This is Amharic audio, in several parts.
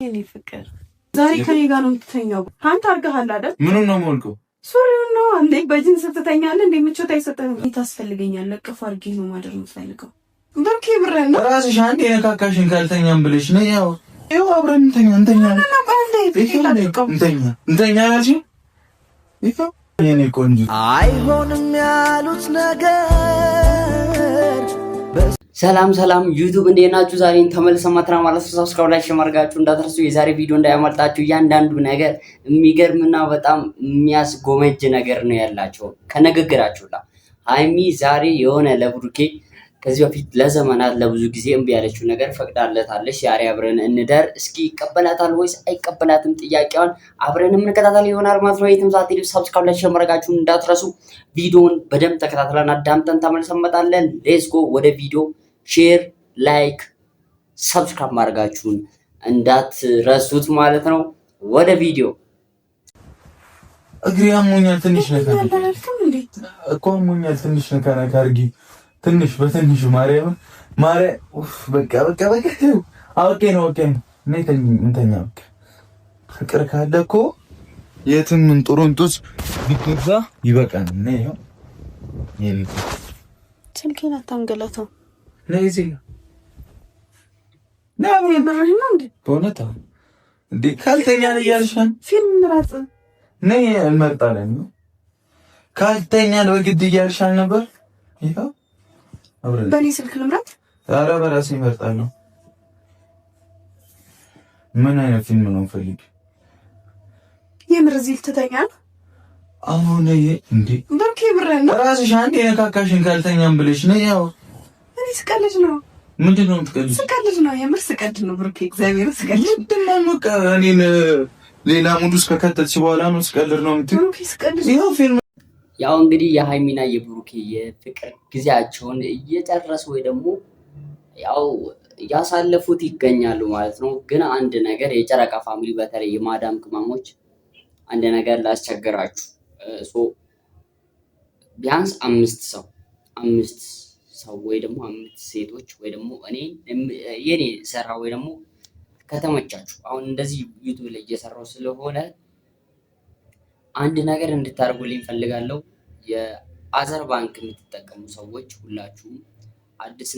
የኔ ፍቅር ዛሬ ከኔ ጋር ነው የምትተኛው? አንተ አድርገሃል አይደል? ምኑን ነው የምወልቀው? ሱሪውን ነው አንዴ በጂንስ ትተኛለህ እንዴ? ምቾት አይሰጥህም? ታስፈልገኛለህ። ቅፍ አድርጌ ነው ማደር የምፈልገው። ብርኬ ብረን ነው ራስሽ አንዴ ነካካሽን ካልተኛም ብለሽ ነው። ያው አብረን እንተኛ ያልሽ ይኸው የኔ ቆንጆ አይሆንም ያሉት ነገር። ሰላም ዩቲዩብ እንዴት ናችሁ? ዛሬን ተመልሰን መጥተናል ማለት ነው። ሰብስክራይብ ላይክ ማድረጋችሁ እንዳትረሱ። የዛሬ ቪዲዮ እንዳያመልጣችሁ። እያንዳንዱ ነገር የሚገርምና በጣም የሚያስጎመጅ ነገር ነው ያላቸው ከንግግራችሁላ። ሃይሚ ዛሬ የሆነ ለብሩኬ ከዚህ በፊት ለዘመናት ለብዙ ጊዜ እምቢ ያለችው ነገር ፈቅዳለታለች። ዛሬ አብረን እንደር። እስኪ ይቀበላታል ወይስ አይቀበላትም? ጥያቄዋን አብረን የምንከታተል ይሆናል ማለት ነው። የትም ሳትሄዱ ሰብስክራይብ ላይክ ማድረጋችሁ እንዳትረሱ። ቪዲዮውን በደንብ ተከታትለን አዳምጠን ተመልሰን እንመጣለን። ሌትስ ጎ ወደ ቪዲዮ። ሼር ላይክ ሰብስክራይብ ማድረጋችሁን እንዳትረሱት ማለት ነው። ወደ ቪዲዮ። እግሬ አሞኛል ትንሽ ነካ እኮ አሞኛል ትንሽ ነካ አድርጊ። ትንሽ በትንሹ ማርያም በቃ አውቄ ነው እንተኛ። ፍቅር ካለ እኮ የትም እንጦሮንጦስ ቢገዛ ይበቃል። ነው የኔ ስልኬን አታንገላታው። ለዚህ ነው በእውነት እንዴ ካልተኛ ነው እያልሻል። ፊልም ምራጥ ነይ እንመርጣለን። ካልተኛ ነው ግድ እያልሻል ነበር። ይኸው አብረን በእኔ ስልክ ልምራት። ኧረ በራሴ እመርጣለሁ። ምን አይነት ፊልም ነው ፈልጊ? የምር እዚህ ልትተኛ ነው? አሁን እንዴ ብሩኬ ብረን ነው ራስሽ አንዴ ነካካሽን ካልተኛም ብለሽ ነው። ያው እኔ ስቀልድ ነው። ምንድን ነው የምትቀልጂው? ስቀልድ ነው፣ የምር ስቀልድ ነው ብሩኬ። እግዚአብሔር ስቀልድ ምንድን ነው እኔን ሌላ ሙድ ውስጥ ከከተትሽ በኋላ ነው ስቀልድ ነው የምትይው? ብሩኬ ስቀልድ ይኸው ፊልም። ያው እንግዲህ የሃይሚና የብሩኬ የፍቅር ጊዜያቸውን እየጨረሱ ወይ ደግሞ ያው ያሳለፉት ይገኛሉ ማለት ነው። ግን አንድ ነገር የጨረቃ ፋሚሊ በተለይ የማዳም ቅመሞች አንድ ነገር ላስቸግራችሁ። ቢያንስ አምስት ሰው ወይ ደግሞ አምስት ሴቶች ወይ ደግሞ የኔ ሰራ ወይ ደግሞ ከተመቻችሁ አሁን እንደዚህ ዩቲዩብ ላይ እየሰራው ስለሆነ አንድ ነገር እንድታደርጉልኝ ፈልጋለሁ። የአዘር ባንክ የምትጠቀሙ ሰዎች ሁላችሁም አዲስ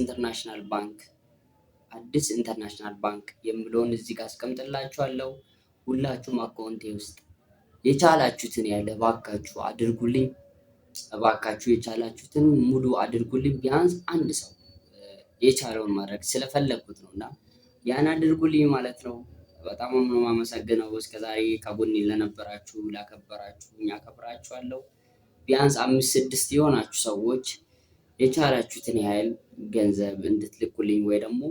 ኢንተርናሽናል ባንክ የምለውን እዚህ ጋር አስቀምጥላችኋለሁ። ሁላችሁም አካውንቴ ውስጥ የቻላችሁትን ያለ ባካችሁ አድርጉልኝ። እባካችሁ የቻላችሁትን ሙሉ አድርጉልኝ። ቢያንስ አንድ ሰው የቻለውን ማድረግ ስለፈለኩት ነውና ያን አድርጉልኝ ማለት ነው። በጣም ነው የማመሰግነው። እስከዛሬ ከጎኔ ለነበራችሁ ላከበራችሁ አከብራችኋለሁ። ቢያንስ 5-6 የሆናችሁ ሰዎች የቻላችሁትን ያህል ገንዘብ እንድትልኩልኝ ወይ ደግሞ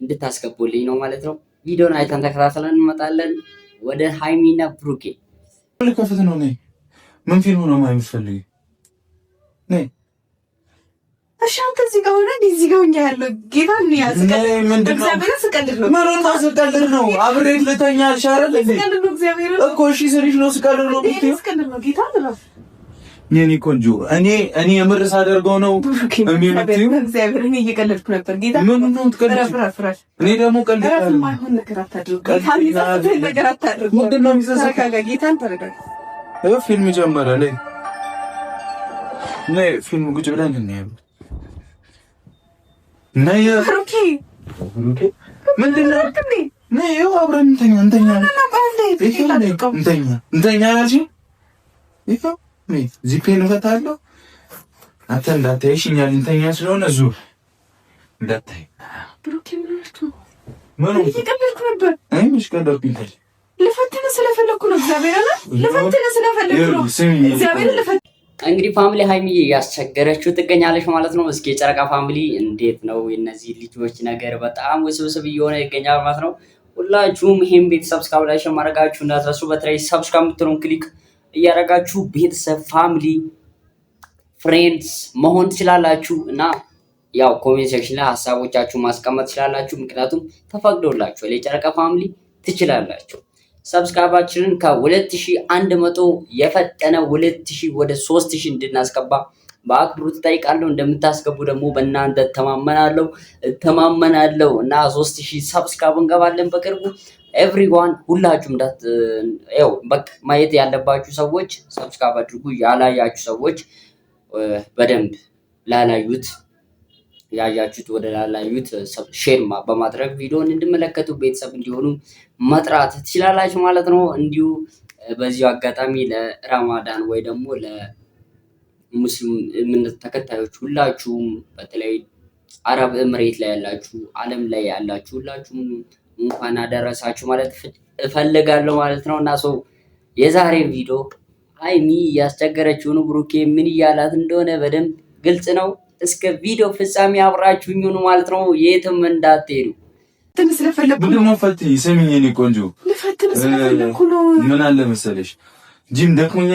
እንድታስገቡልኝ ነው ማለት ነው። ቪዲዮን አይተን ተከታትለን እንመጣለን። ወደ ሃይሚና ብሩኬ ልከፍት ነው። ነይ ምን ፊልም ነው የማይመስፈልግ? ነይ እሺ፣ አንተ እዚህ ጋር ሆነ እዚህ ጋር ሆኛ ያለው ጌታ ነው ያስቀል። እግዚአብሔር ስቀልድ ነው። ምኑን ማስቀልድ ነው? አብሬት ልተኛ አልሻረል እንዴ? ስቀልድ ነው። እግዚአብሔር እኮ እሺ፣ ስሪሽ ነው ስቀልድ ነው ብትይ ስቀልድ ነው። ጌታ ነው የኔ ቆንጆ። እኔ የምር ሳደርገው ነው የሚመጣው። እግዚአብሔር እኔ እየቀለድኩ ነበር። ጌታ ምን ነው ትቀልድ? እኔ ደግሞ ቀልድ ማይሆን ነገር አታድርጉ። ነገር አታድርጉ። ምንድን ነው የሚዘዘካ? ጌታን ተረጋጋ። ፊልም ጀመረ። ነይ ፊልም ቁጭ ብለን እናያለን። ነይ ብሩኬ ምንድን ነው? ነይ አብረን እንተኛ ያልሽኝ ይኸው ዚፔን እፈታለሁ። አንተ እንዳታይሽ እኛ ልንተኛ ስለሆነ ዙር እንዳታይ። ብሩኬ ምን እየቀለድኩ ነበር። ምሽ ቀለድኩኝ? ልፈትነ ስለፈለኩ ነው። እግዚአብሔር ልፈትነ ስለፈለኩ ነው። እግዚአብሔር ልፈት እንግዲህ ፋሚሊ ሃይሚዬ ያስቸገረችው ትገኛለች ማለት ነው። እስኪ የጨረቃ ፋሚሊ እንዴት ነው? የነዚህ ልጆች ነገር በጣም ውስብስብ እየሆነ ይገኛል ማለት ነው። ሁላችሁም ይሄን ቤት ሰብስክራይብ ላይ ማድረጋችሁ እንዳትረሱ። በተለይ ሰብስክራይብ የምትሉን ክሊክ እያደረጋችሁ ቤተሰብ ፋሚሊ ፍሬንድስ መሆን ትችላላችሁ እና ያው ኮሜንት ሴክሽን ላይ ሀሳቦቻችሁ ማስቀመጥ ትችላላችሁ። ምክንያቱም ተፈቅዶላችኋል። የጨረቃ ፋሚሊ ትችላላችሁ። ሰብስክራይባችንን ከ2100 የፈጠነ 2000 ወደ 3000 እንድናስገባ በአክብሮት እጠይቃለሁ። እንደምታስገቡ ደግሞ በእናንተ እተማመናለሁ እና 3000 ሰብስክራይብ እንገባለን በቅርቡ። ኤቭሪዋን ሁላችሁም ያው በቃ ማየት ያለባችሁ ሰዎች ሰብስክራይብ አድርጉ። ያላያችሁ ሰዎች በደንብ ላላዩት ያያችሁት ወደ ላላዩት ሼር በማድረግ ቪዲዮን እንድመለከቱ ቤተሰብ እንዲሆኑ መጥራት ትችላላችሁ ማለት ነው። እንዲሁ በዚሁ አጋጣሚ ለረማዳን ወይ ደግሞ ለሙስሊም እምነት ተከታዮች ሁላችሁም በተለይ አረብ ኤምሬት ላይ ያላችሁ ዓለም ላይ ያላችሁ ሁላችሁም እንኳን አደረሳችሁ ማለት እፈልጋለሁ ማለት ነው። እና ሰው የዛሬ ቪዲዮ ሀይሚ ያስቸገረችው ነው ብሩኬ ምን እያላት እንደሆነ በደንብ ግልጽ ነው። እስከ ቪዲዮ ፍጻሜ አብራችሁኝ ሁኑ ማለት ነው። የትም እንዳትሄዱ። ስሚኝ የኔ ቆንጆ ምን አለ መሰለሽ ጂም ደክሞኛ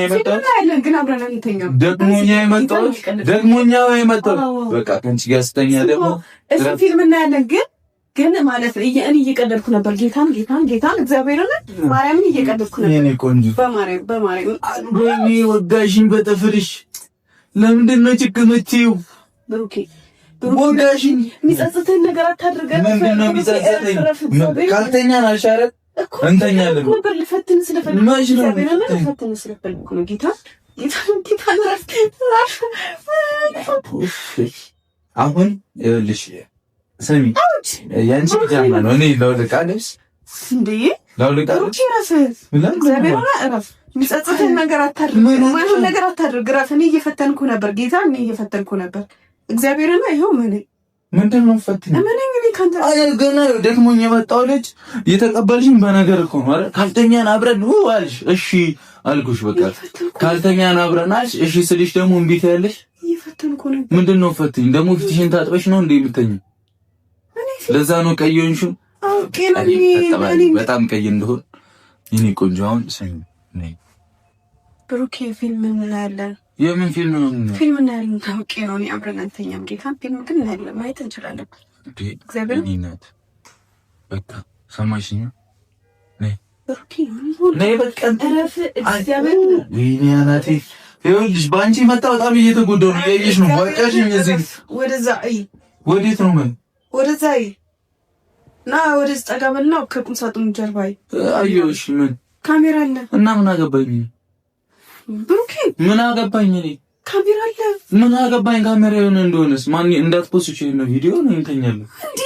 የመጣው በቃ ከአንቺ ጋር ስተኛ ደግሞ እሱ ፊልም እናያለን ግን ማለት እኔ እየቀደድኩ ነበር። ጌታን እግዚአብሔርን ማርያምን እየቀደድኩ ነበር። የኔ ቆንጆ በማርያም ወይኔ ወጋሽኝ በጥፍርሽ። ለምንድን ነው ጭቅምትይው? ብሩኬ ወጋሽኝ። የሚጸጽተኝ ነገር አታድርግ። ምንድን ነው የሚጸጽተኝ? ካልተኛን አልሻረት እንተኛለን ነበር። ልፈትን ስለፈለኩ ነው። ጌታን አሁን ይኸውልሽ ስሚ፣ ያንቺ ፒጃማ ነው። እኔ ላውልቃ ልብስ እንዴ? ላውልቃ ልብስ እግዚአብሔር ሆነ እረፍ። የሚጸጽተኝ ነገር አታድርግ። ማይሆን ነገር አታድርግ። እረፍ። እኔ እየፈተንኩ ነበር። ጌታ እኔ እየፈተንኩ ነበር። እግዚአብሔርና ይኸው ምንድን ነው ፈትኝ? ገና ደክሞኝ የመጣው ልጅ የተቀበልሽኝ በነገር እኮ ነው አይደል? ካልተኛን አብረን አልሽ። እሺ አልኩሽ። በቃ ካልተኛን አብረን አልሽ። እሺ ስልሽ ደግሞ እምቢ ትያለሽ። እየፈተንኩ ነበር። ምንድን ነው ፈትኝ? ደግሞ ፊትሽን ታጥበሽ ነው እንዴ የምተኝው? ለዛ ነው ቀይ ሆንሽው። በጣም ቀይ እንደሆን የኔ ቆንጆ። አሁን ስሚ ብሩኬ ፊልም እናያለን። የምን ፊልም ነው? ፊልም እናያለን። ታውቂ ነው እኔ አብረን አንተኛም። ጌታን ፊልም ግን እናያለን፣ ማየት እንችላለን። እግዚአብሔር ይናት በቃ ሰማሽኝ? ብሩኬ ነይ በቃ እረፍ። እግዚአብሔር ወይኔ አናቴ። ይኸውልሽ በአንቺ መጣ በጣም እየተጎዳሁ ነው። ያየሽ ነው ባቃሽኝ። እዚህ ወደዛ ወዴት ነው? ወደዛ ና ወደዚህ ጠጋ በልና ከቁም ሳጥኑ ጀርባ አየሁሽ። ምን ካሜራ አለ እና ምን አገባኝ ብሩኬ? ምን አገባኝ እኔ? ካሜራ አለ። ምን አገባኝ? ካሜራ የሆነ እንደሆነስ ማን እንዳትፖስች ነው ቪዲዮ ነው እንተኛለን እንዴ?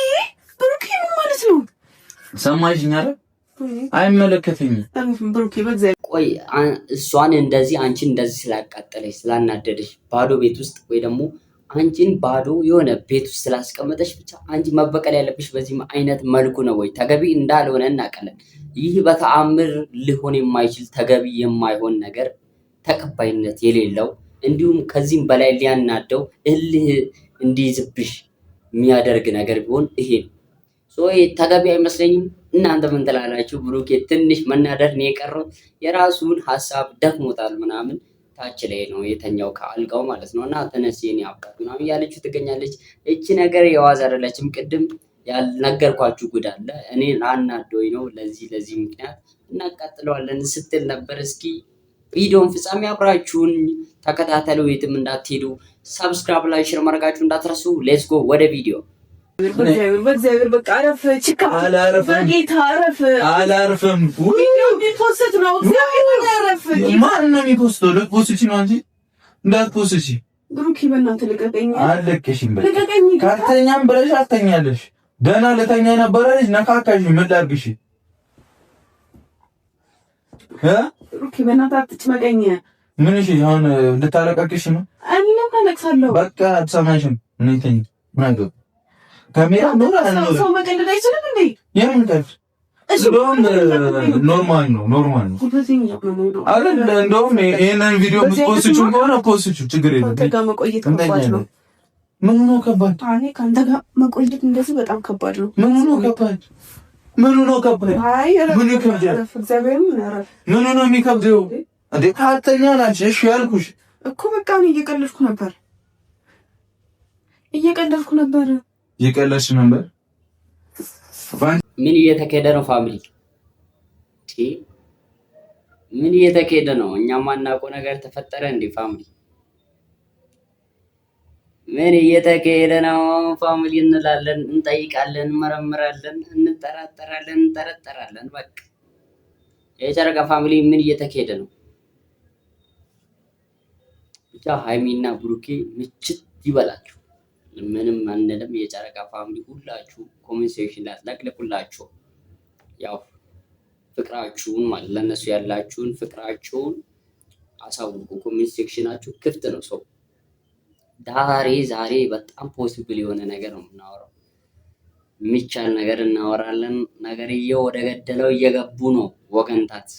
ብሩኬ ምን ማለት ነው? ሰማሽኝ አይደል? አይመለከተኝም ብሩኬ። በእግዚአብሔር ቆይ እሷን እንደዚህ አንቺን እንደዚህ ስላቃጠለሽ ስላናደደሽ ባዶ ቤት ውስጥ ወይ ደግሞ አንቺን ባዶ የሆነ ቤት ውስጥ ስላስቀመጠሽ ብቻ አንቺ መበቀል ያለብሽ በዚህ አይነት መልኩ ነው ወይ? ተገቢ እንዳልሆነ እናውቃለን። ይህ በተአምር ሊሆን የማይችል ተገቢ የማይሆን ነገር፣ ተቀባይነት የሌለው እንዲሁም ከዚህም በላይ ሊያናደው እልህ እንዲይዝብሽ የሚያደርግ ነገር ቢሆን ይሄ ነው። ተገቢ አይመስለኝም። እናንተ ምን ትላላችሁ? ብሩኬ ትንሽ መናደር ነው የቀረው። የራሱን ሀሳብ ደክሞታል ምናምን ታች ላይ ነው የተኛው ከአልጋው ማለት ነው። እና ተነስ የኔ አባት ምናምን እያለችው ትገኛለች። እቺ ነገር የዋዛ አይደለችም። ቅድም ያልነገርኳችሁ ጉድ አለ። እኔ አናዶኝ ነው ለዚህ ምክንያት እናቃጥለዋለን ስትል ነበር። እስኪ ቪዲዮን ፍጻሜ አብራችሁን ተከታተሉ። የትም እንዳትሄዱ። ሰብስክራይብ ላይ ሼር ማድረጋችሁ እንዳትረሱ። ሌትስ ጎ ወደ ቪዲዮ። በእግዚአብሔር በቃ አረፍ። ችካ በጌታ አረፍ። አላርፍም። ፖስት ነው እግዚአብሔር አረፍ። ማን ነው የሚፖስተው? ለፖስት ነው እንጂ እንዳትፖስቺ። ብሩኬ በእናትህ ልቀቀኝ። አለቅሽም። በቃ ልቀቀኝ። ካልተኛም ብለሽ አትተኛለሽ። ደህና ለተኛ ነበረ ልጅ ነካካሽ። ምን ላድርግሽ? ብሩኬ በእናትህ አትጭመቀኝ። ምን እሺ አሁን ልታለቃቅሽ ነው? እኔ ለምን አለቅሳለሁ? በቃ አትሰማሽም። ምን ይተኝ ምን አገባ? ካሜራ ነው ሰው መቀለድ አይችልም እንዴ? የምን ቀልድ? እንደውም ኖርማል ነው አይደል? እንደውም ይሄንን ቪዲዮ ፖስቹ ከሆነ ፖስቹ ችግር የለም። ከአንተ ጋር መቆየት ከባድ ነው። ምን ነው ከባድ? አይ ከአንተ ጋር መቆየት እንደዚህ በጣም ከባድ ነው። ምን ነው ከባድ? ምን ነው ከባድ? አይ ምን ይከብዳል? እግዚአብሔር ምን ያረፍ? ምን ነው የሚከብደው እንዴ? ካልተኛ ናች። እሺ ያልኩሽ እኮ በቃ እኔ እየቀለድኩ ነበር። እየቀለድሽ ነበር። ምን እየተካሄደ ነው ፋሚሊ? ምን እየተካሄደ ነው? እኛ ማናውቀው ነገር ተፈጠረ እንዴ ፋሚሊ? ምን እየተካሄደ ነው? ፋሚሊ እንላለን፣ እንጠይቃለን፣ እንመረምራለን፣ እንጠረጠራለን። በቃ የጨረቃ ፋሚሊ ምን እየተካሄደ ነው? ብቻ ሃይሚና ብሩኬ ምችት ይበላችሁ። ምንም አንልም። የጨረቃ ፋሚሊ ሁላችሁ ኮሜንት ሴክሽን ላይ አጥለቅልቁላችሁ። ያው ፍቅራችሁን ማለት ለነሱ ያላችሁን ፍቅራችሁን አሳውቁ። ኮሜንት ሴክሽናችሁ ክፍት ነው። ሰው ዛሬ በጣም ፖሲብል የሆነ ነገር ነው የምናወራው። የሚቻል ነገር እናወራለን። ነገርየው ወደ ገደለው እየገቡ ነው ወገንታት።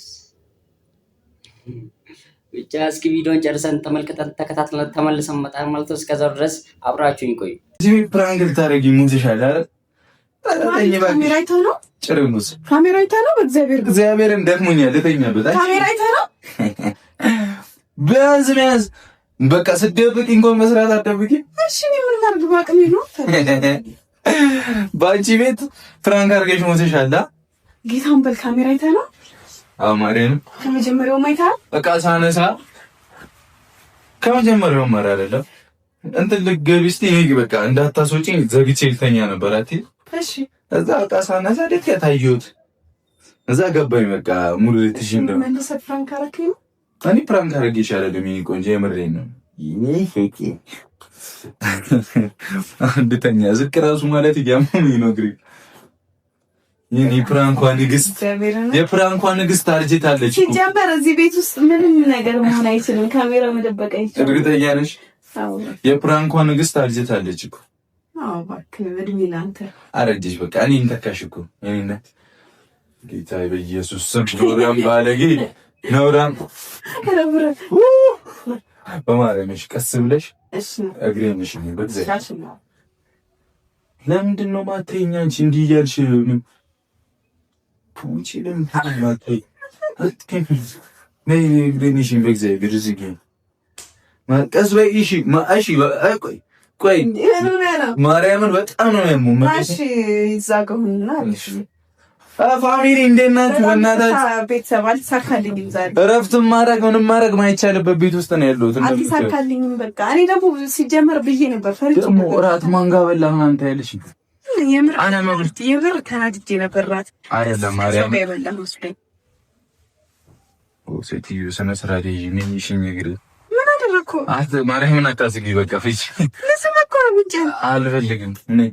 ብቻ እስኪ ቪዲዮን ጨርሰን ተመልክተን ተከታትለን ተመልሰን መጣን ማለት ነው። እስከዛው ድረስ አብራችሁኝ ቆዩ። እዚህ ፕራንክ ልታረጊ ሙዝሻል አይደል? ካሜራ አይተህ ነው? ጭርሙስ ካሜራ አይተህ ነው? እግዚአብሔርን ደክሞኛል። ልተኛበት። ካሜራ አይተህ ነው? ቢያንስ በቃ ስትደብቂ እንኳን መስራት አትደብቂ። እሺ ምን ላድርግ? ባቅሜ ነው። በአንቺ ቤት ፕራንክ አድርገሽ ሙዝሻል። ጌታን በል ካሜራ አይተህ ነው? አዎ ማርያም ከመጀመሪያው ማይታ በቃ ሳነሳ ከመጀመሪያው ማር አይደለም እንትን ልትገቢ እስቲ ነይ በቃ እንዳታስወጪኝ ዘግቼ ልተኛ ነበር። እሺ እዛ በቃ ሳነሳ ደት ታየሁት እዛ ገባኝ። በቃ ሙሉ ልትሽም ነው መልሰ ፕራንክ አደረግኝ። እኔ ፕራንክ አደረግሽ አይደለም የኔ ቆንጆ፣ የምሬን ነው። ይሄ ሄቂ አንድተኛ ዝቅ ራሱ ማለት ይያመኝ ነው ግሪ የኔ ፕራንኳ ንግስት የፕራንኳ ንግስት አርጅታለች። ሲጀመር እዚህ ቤት ውስጥ ምንም ነገር መሆን አይችልም። ካሜራ መደበቅ አይችልም። እርግጠኛ ነሽ? አዎ የፕራንኳ ንግስት አርጅታለች እኮ። አዎ እባክህ እድሜ ላንተ። አረጀሽ በቃ እኔን ተካሽ እኮ የኔና ጌታዬ በኢየሱስ ስም ዶራም ባለጌ ነውራም ረብረ በማርያምሽ ቀስ ብለሽ እሺ እግሬንሽ ነው በእግዚአብሔር ለምንድን ነው ማተኛ አንቺ እንዲህ እያልሽ ምን ፖንቺ ለምን ማተይ ነይ እግሬንሽን በእግዚአብሔር ዝጊ ማቀስ በይሽ ማአሺ ቆይ ማርያምን በጣም ነው ያሙ ማሺ ይዛገውና እሺ ፋሚሊ እንዴት ናችሁ? በእናታችሁ ቤተሰብ አልተሳካልኝም ዛሬ። እረፍት ምንም ማድረግ ማይቻልበት ቤት ውስጥ ነው ያለሁት። አልተሳካልኝም በቃ። እኔ ደግሞ ሲጀመር ብዬ ነበር ፈርቼ ደግሞ እራት ማን ጋር በላህ ምናምን ታያለሽ። የምር ተናድጄ ነበር። እራት አይደለም ማርያም የበላህ መስሎኝ። ሴትዮ ስነ ስርዓት ምን ይሽኝ እግሬ ምን አደረኩ? ማርያምን አታስጊ በቃ ፍቺ ለስም እኮ ነው ብቻ አልፈልግም ነኝ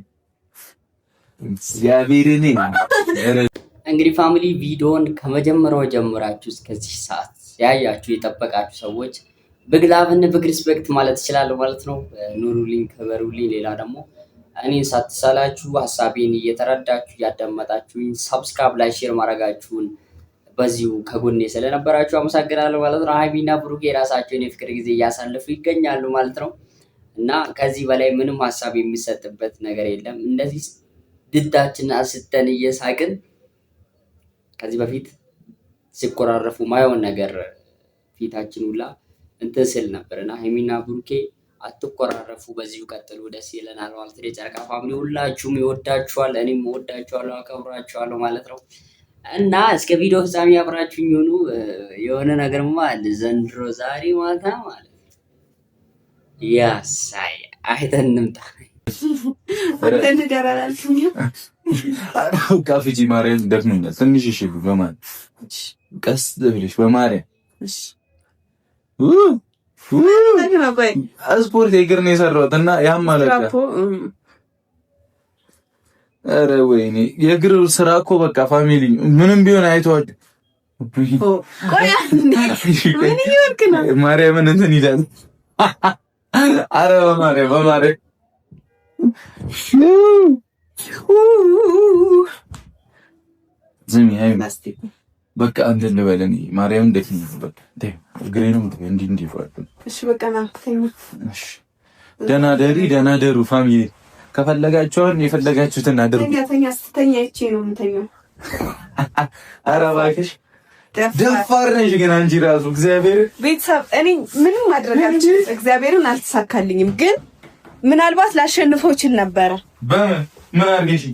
እግዚአብሔርን እንግዲህ ፋሚሊ ቪዲዮን ከመጀመሪያው ጀምራችሁ እስከዚህ ሰዓት ያያችሁ የጠበቃችሁ ሰዎች በግላብን በግሪስፔክት ማለት ይችላል ማለት ነው። ኑሩልኝ፣ ከበሩልኝ። ሌላ ደግሞ እኔን ሳትሳላችሁ ሐሳቤን እየተረዳችሁ ያዳመጣችሁኝ ሰብስክራይብ ላይ ሼር ማድረጋችሁን በዚሁ ከጎኔ ስለነበራችሁ አመሰግናለሁ ማለት ነው። ሃይሚና ብሩኬ የራሳቸውን የፍቅር ጊዜ እያሳለፉ ይገኛሉ ማለት ነው እና ከዚህ በላይ ምንም ሐሳብ የሚሰጥበት ነገር የለም። እንደዚህ ድዳችን አስተን እየሳቅን ከዚህ በፊት ሲቆራረፉ ማየውን ነገር ፊታችን ሁላ እንትን ስል ነበርና ሃይሚና ብሩኬ አትቆራረፉ፣ በዚሁ ቀጥሉ፣ ደስ ይለናል ማለት ነው። የጨረቃ ፋሚሊ ሁላችሁም ይወዳችኋል፣ እኔም እወዳችኋለሁ፣ አከብራችኋለሁ ማለት ነው እና እስከ ቪዲዮ ፍጻሜ አብራችሁኝ ሆኑ። የሆነ ነገርማ አለ ዘንድሮ ዛሬ ማታ ማለት ነው። ያሳይ አይተን እንምጣ ካፍጂ ማርያም ደክሞኛል ትንሽ። እሺ በማርያም ቀስ ብለሽ በማርያም ስፖርት የእግር ነው የሰራሁት እና ያም ማለት ኧረ ወይኔ የእግር ስራ እኮ በቃ ፋሚሊ ምንም ቢሆን አይተዋል። ማርያምን እንትን ይላል። ኧረ በማርያም ዝም ያይ በቃ እንትን ልበለን ማርያም እንደዚህ በቃ እግሬንም እንዲህ ይፈራል። እሺ በቃ ና ተኝ። እሺ ደህና ደሩ ፋሚሊ። ከፈለጋችሁን የፈለጋችሁትን አድርጉ። ተኛ ስተኛ እቺ ነው የምተኛው። ኧረ እባክሽ ደፋር ነሽ ግን አንቺ ራሱ እግዚአብሔር ቤተሰብ እኔ ምንም ማድረግ አልችልም። እግዚአብሔርን አልተሳካልኝም ግን ምናልባት ላሸንፈው እችል ነበረ። በምን ምን አድርገሽ?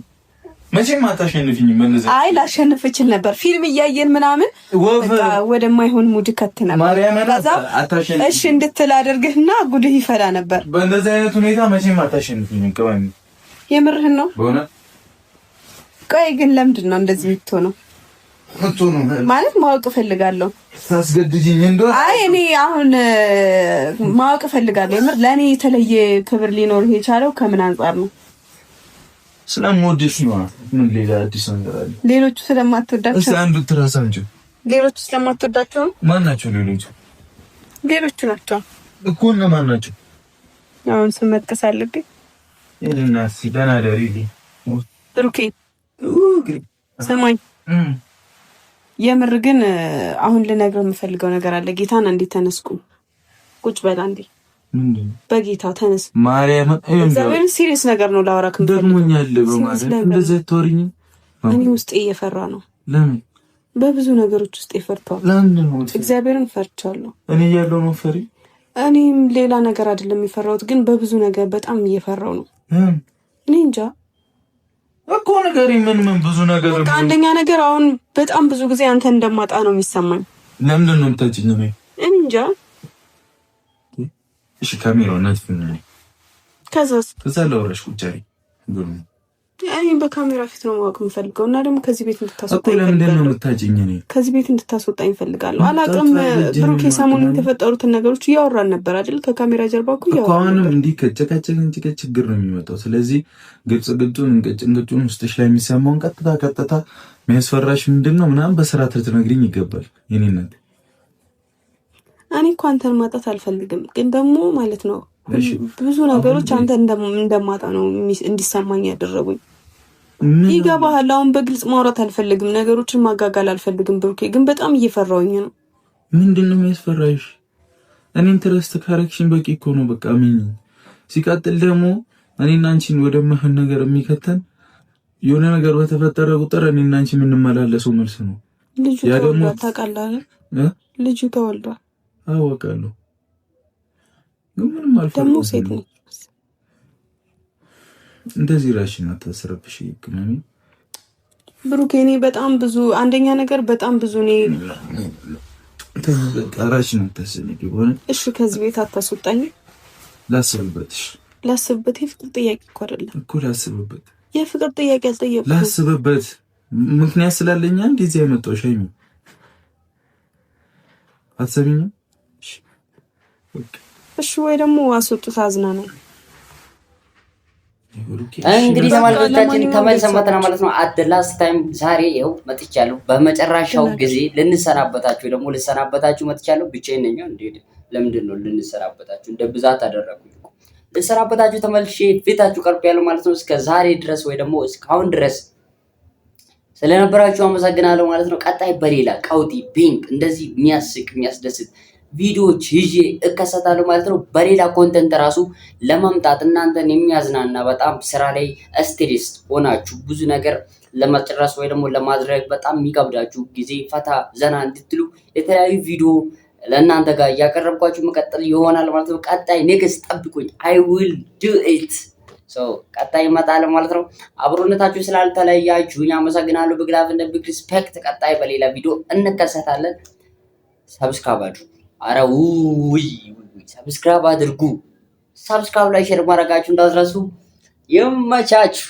መቼም አታሸንፊኝም። በእነዚህ አይ ላሸንፍ እችል ነበር። ፊልም እያየን ምናምን በቃ ወደማይሆን ሙድ ከተና ማርያም አታሸንፊኝ። እሺ እንድትል አድርግህና ጉድህ ይፈላ ነበር። በእንደዚህ አይነት ሁኔታ መቼም አታሸንፊኝም። ቀበኝ የምርህን ነው በሆነ ቆይ ግን ለምንድን ነው እንደዚህ የምትሆነው? ማለት ማወቅ እፈልጋለሁ። ታስገድጂኝ እንደው አይ እኔ አሁን ማወቅ እፈልጋለሁ። የምር ለኔ የተለየ ክብር ሊኖር የቻለው ከምን አንፃር ነው? ስለምወድሽ ነው። ምን ሌላ አዲስ ነገር አለ? ሌሎቹ ስለማትወዳቸው እሺ አንዱ ትራስ አንቺ ሌሎቹ ስለማትወዳቸው ማን ናቸው? ሌሎቹ ናቸው እኮ ነው። ማን ናቸው? አሁን ስም መጥቀስ አለብኝ። እና ሲዳና ዳሪሊ ብሩኬ ሰማኝ። የምር ግን አሁን ልነግርህ የምፈልገው ነገር አለ። ጌታን እንዴት ተነስኩ? ቁጭ በል አንዴ። ምንድን በጌታ ተነስ። ማርያም እግዚአብሔር ሲሪየስ ነገር ነው ላወራክ። ደግሞኛል በማለት እንደዚህ ተወሪኝ። እኔ ውስጤ እየፈራ ነው። ለምን? በብዙ ነገሮች ውስጥ ይፈርታል። ለምን ነው? እግዚአብሔርን ፈርቻለሁ። እኔ ያለው ነው ፈሪ። እኔም ሌላ ነገር አይደለም የሚፈራውት፣ ግን በብዙ ነገር በጣም እየፈራው ነው። እኔ እንጃ እኮ ነገር ምን ብዙ ነገር በቃ አንደኛ ነገር አሁን በጣም ብዙ ጊዜ አንተ እንደማጣ ነው የሚሰማኝ። ለምንድን ነው የምታጭኝ? ነው እንጃ። እሺ ካሜራው ነጥፍኝ ነው። ከዛ ለወረሽ ቁጫሪ ግን እኔ በካሜራ ፊት ነው ማወቅ የምፈልገው እና ደግሞ ከዚህ ቤት እንድታስወጣኝ እኮ ለምንድን ነው የምታጭኝ? ነው ከዚህ ቤት እንድታስወጣኝ እፈልጋለሁ። አላውቅም። ብሩኬ ሰሞኑን የተፈጠሩትን ነገሮች እያወራን ነበር አይደል? ከካሜራ ጀርባ እኮ እያወራን ነበር። እንዲህ ከጨቃጨቅን ችግር ነው የሚመጣው። ስለዚህ ግልጹን እንቅጭን ውስጥሽ ላይ የሚሰማውን ቀጥታ የሚያስፈራሽ ምንድነው ምናምን በስርዓት ልትነግሪኝ ይገባል። የኔ እናት እኔ እኮ አንተን ማጣት አልፈልግም፣ ግን ደግሞ ማለት ነው ብዙ ነገሮች አንተ እንደማጣ ነው እንዲሰማኝ ያደረጉኝ። ይገባሃል? አሁን በግልጽ ማውራት አልፈልግም፣ ነገሮችን ማጋጋል አልፈልግም። ብሩኬ ግን በጣም እየፈራውኝ ነው። ምንድነው የሚያስፈራሽ? እኔን ትረስት ካረክሽኝ በቂ እኮ ነው። በቃ ምን ሲቀጥል ደግሞ እኔና አንቺን ወደማይሆን ነገር የሚከተን የሆነ ነገር በተፈጠረ ቁጥር እኔና አንቺ የምንመላለሰው መልስ ነው። ልጁ ተወልዷል፣ ታውቃለህ? ልጁ ተወልዷል። አውቃለሁ፣ ግን ምንም አልፈራም። ደግሞ ሴት ነው። እንደዚህ ራሽን አታስረብሽ ይቅመኝ ብሩኬ። እኔ በጣም ብዙ አንደኛ ነገር በጣም ብዙ እኔ ራሽን አታስነቂ ሆነ። እሺ ከዚህ ቤት አታስወጣኝ። ላስብበት። የፍቅር ጥያቄ እኮ አይደለም እኮ ላስብበት። የፍቅር ጥያቄ አልጠየቅኩም። ላስብበት ምክንያት ስላለኝ እንደዚህ አይመጣው ሻይ ነው። አትሰሚኝም? እሺ ወይ ደግሞ አስወጡት። አዝናናኝ። እንግዲህ ተመልካቾቻችን ተመልሰን መጥተናል ማለት ነው። አት ላስት ታይም ዛሬ ይኸው መጥቻለሁ። በመጨረሻው ጊዜ ልንሰናበታችሁ ደግሞ ልሰናበታችሁ መጥቻለሁ። ብቻዬን ነኝ እንዴ? ለምንድን ነው ልንሰናበታችሁ? እንደ ብዛት አደረኩኝ እኮ ልንሰናበታችሁ ተመልሼ ፊታችሁ ቀርብ ያለው ማለት ነው። እስከ ዛሬ ድረስ ወይ ደግሞ እስካሁን ድረስ ስለነበራችሁ አመሰግናለሁ ማለት ነው። ቀጣይ በሌላ ቀውጢ ፒንክ እንደዚህ የሚያስቅ የሚያስደስት ቪዲዮዎች ይዤ እከሰታለሁ ማለት ነው። በሌላ ኮንተንት ራሱ ለማምጣት እናንተን የሚያዝናና በጣም ስራ ላይ ስትሬስ ሆናችሁ ብዙ ነገር ለመጨረስ ወይ ደግሞ ለማድረግ በጣም የሚከብዳችሁ ጊዜ ፈታ ዘና እንድትሉ የተለያዩ ቪዲዮ ለእናንተ ጋር እያቀረብኳችሁ መቀጠል ይሆናል ማለት ነው። ቀጣይ ኔክስት ጠብቁኝ። I will do it። ቀጣይ ይመጣል ማለት ነው። አብሮነታችሁ ስላልተለያችሁኝ አመሰግናለሁ። ቢግ ላቭ እና ቢግ ሪስፔክት። ቀጣይ በሌላ ቪዲዮ እንከሰታለን። ሰብስክራይብ አድርጉ። አረ ውይ ሰብስክራይብ አድርጉ። ሰብስክራይብ ላይ ሼር ማድረጋችሁ እንዳትረሱ። ይመቻችሁ።